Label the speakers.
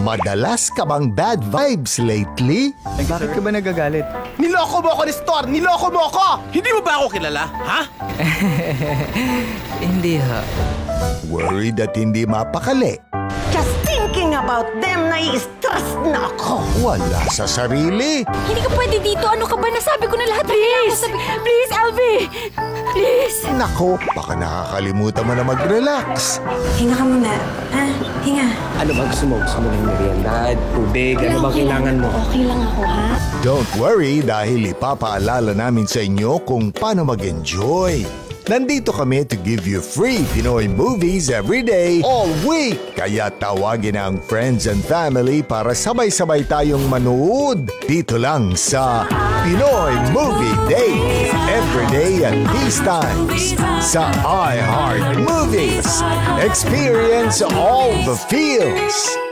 Speaker 1: Madalas ka bang bad vibes lately?
Speaker 2: Bakit ka ba nagagalit?
Speaker 3: Niloko mo ako ni Store! Niloko mo ako!
Speaker 4: Hindi mo ba ako kilala, ha?
Speaker 2: Hindi ha.
Speaker 1: Worried at hindi mapakali?
Speaker 5: Just thinking about them, nai-stress na ako.
Speaker 1: Wala sa sarili?
Speaker 6: Hindi ka pwede dito. Ano ka ba? Nasabi ko na lahat. Please! Please, Alvy! Please!
Speaker 1: Nako, baka nakakalimutan mo na mag-relax.
Speaker 6: Hinga ka muna. Ha? Hinga.
Speaker 3: Ano ba gusto mo? Gusto mo ng merienda? Tubig? Ano bang kailangan mo?
Speaker 6: Okay lang ako, ha?
Speaker 1: Don't worry dahil ipapaalala namin sa inyo kung paano mag-enjoy. Nandito kami to give you free Pinoy movies every day, all week. Kaya tawagin ang friends and family para sabay-sabay tayong manood. Dito lang sa Pinoy Movie Day. Every day at these times. Sa iHeart Movies. Experience all the feels.